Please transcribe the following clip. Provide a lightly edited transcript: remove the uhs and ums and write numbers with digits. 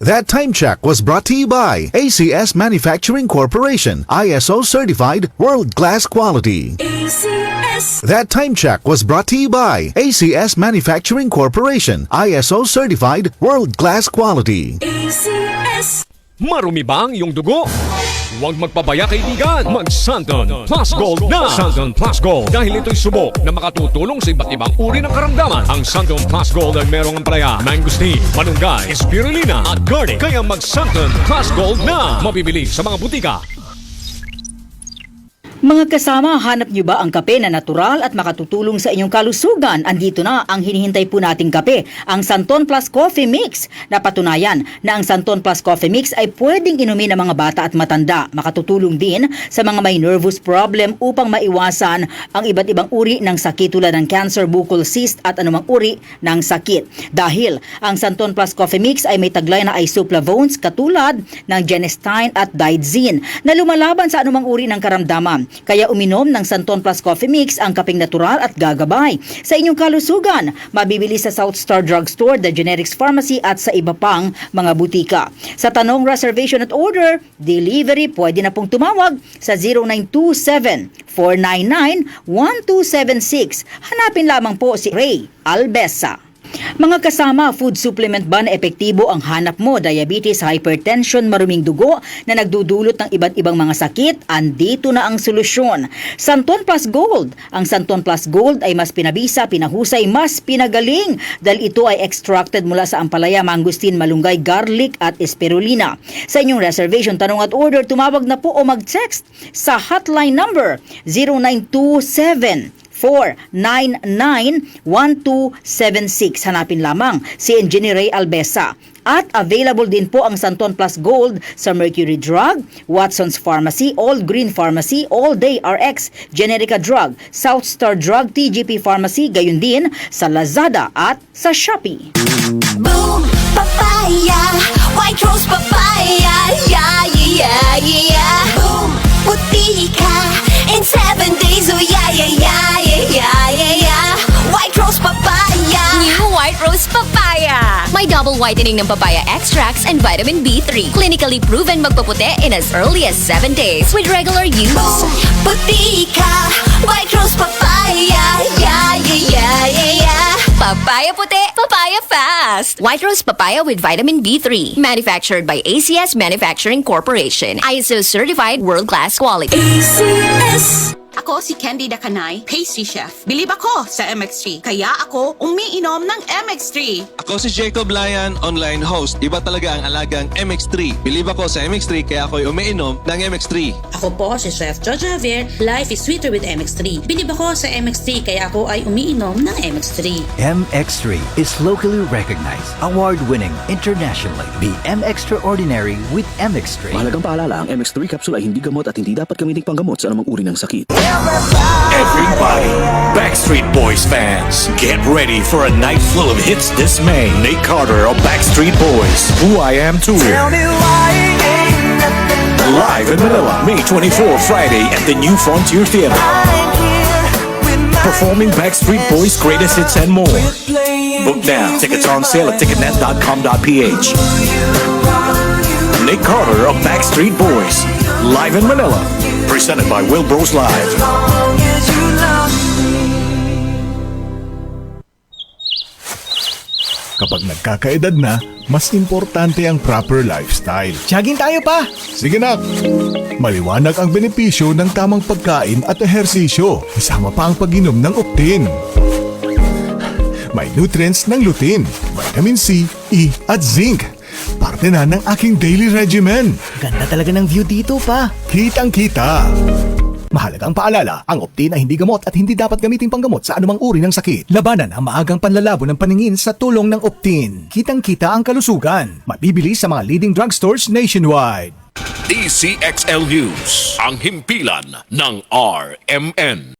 That time check was brought to you by ACS Manufacturing Corporation, ISO certified world-class quality. ACS. That time check was brought to you by ACS Manufacturing Corporation, ISO certified world-class quality. ACS. Marumi ba ang iyong dugo? Huwag magpabaya kaibigan. Mag-Santon Plus Gold na. Santon Plus Gold. Dahil ito'y subok na makatutulong sa iba't ibang uri ng karamdaman. Ang Santon Plus Gold ay merong ampalaya, mangosteen, malunggay, spirulina at garlic. Kaya mag-Santon Plus Gold na. Mabibili sa mga butika. Mga kasama, hanap nyo ba ang kape na natural at makatutulong sa inyong kalusugan? Andito na ang hinihintay po nating kape, ang Santon Plus Coffee Mix. Napatunayan na ang Santon Plus Coffee Mix ay pwedeng inumin ng mga bata at matanda. Makatutulong din sa mga may nervous problem upang maiwasan ang iba't ibang uri ng sakit tulad ng cancer, buccal cyst at anumang uri ng sakit. Dahil ang Santon Plus Coffee Mix ay may taglay na isoflavones katulad ng genistein at digoxin na lumalaban sa anumang uri ng karamdaman. Kaya uminom ng Santon Plus Coffee Mix ang kapeng natural at gagabay sa inyong kalusugan. Mabibili sa South Star Drugstore, The Generics Pharmacy at sa iba pang mga butika. Sa tanong, reservation at order, delivery, pwede na pong tumawag sa 0927-499-1276. Hanapin lamang po si Ray Albesa. Mga kasama, food supplement ba na epektibo ang hanap mo? Diabetes, hypertension, maruming dugo na nagdudulot ng iba't ibang mga sakit? Andito na ang solusyon. Santon Plus Gold. Ang Santon Plus Gold ay mas pinabisa, pinahusay, mas pinagaling dahil ito ay extracted mula sa ampalaya, mangosteen, malunggay, garlic at spirulina. Sa inyong reservation, tanong at order, tumawag na po o mag-text sa hotline number 0927 499-1276. Hanapin lamang si Engineer Ray Albesa. At available din po ang Santon Plus Gold sa Mercury Drug, Watson's Pharmacy, All Green Pharmacy, All Day RX, Generica Drug, South Star Drug, TGP Pharmacy, gayon din sa Lazada at sa Shopee. Boom! Papaya! White Rose Papaya! Yeah, yeah, yeah! Boom! Puti ka! In 7 days, oh yeah, yeah, yeah, yeah, yeah, yeah, yeah! White Rose Papaya! New White Rose Papaya! May double whitening ng papaya extracts and vitamin B3. Clinically proven magpaputi in as early as 7 days with regular use. Boom! Puti ka! White Rose Papaya! Yeah, yeah, yeah, yeah, yeah! Papaya puti, papaya fast! White Rose Papaya with vitamin B3. Manufactured by ACS Manufacturing Corporation. ISO certified world-class quality. ACS. Ako si Candy Dakanay, pastry chef. Bilib ako sa MX3, kaya ako umiinom ng MX3. Ako si Jacob Layan, online host. Iba talaga ang alagang MX3. Bilib ako sa MX3 kaya ako'y umiinom ng MX3. Ako po si Chef Jojo Javier, life is sweeter with MX3. Bilib ako sa MX3 kaya ako ay umiinom ng MX3. MX3 is locally recognized, award-winning internationally. Be Extraordinary with MX3. Mahalagang paalala, ang MX3 capsule ay hindi gamot at hindi dapat gamiting panggamot sa anumang uri ng sakit. Everybody, Backstreet Boys fans, get ready for a night full of hits this May. Nate Carter of Backstreet Boys, Who I Am Tour. Live in Manila, May 24, Friday at the New Frontier Theater. Performing Backstreet Boys' greatest hits and more. Book now. Tickets are on sale at ticketnet.com.ph. Nate Carter of Backstreet Boys, live in Manila. Presented by Will Bros Live. Kapag nagkakaedad na, mas importante ang proper lifestyle. Jogging tayo pa! Sige nak! Maliwanag ang benepisyo ng tamang pagkain at ehersisyo. Kasama pa ang pag-inom ng Optin. May nutrients ng lutein, vitamin C, E at zinc. Parte na ng aking daily regimen. Ganda talaga ng view dito pa. Kitang-kita. Mahalagang paalala, ang Optin ay hindi gamot at hindi dapat gamitin panggamot sa anumang uri ng sakit. Labanan ang maagang panlalabo ng paningin sa tulong ng Optin. Kitang-kita ang kalusugan. Mabibili sa mga leading drugstores nationwide. DCXL News, ang himpilan ng RMN.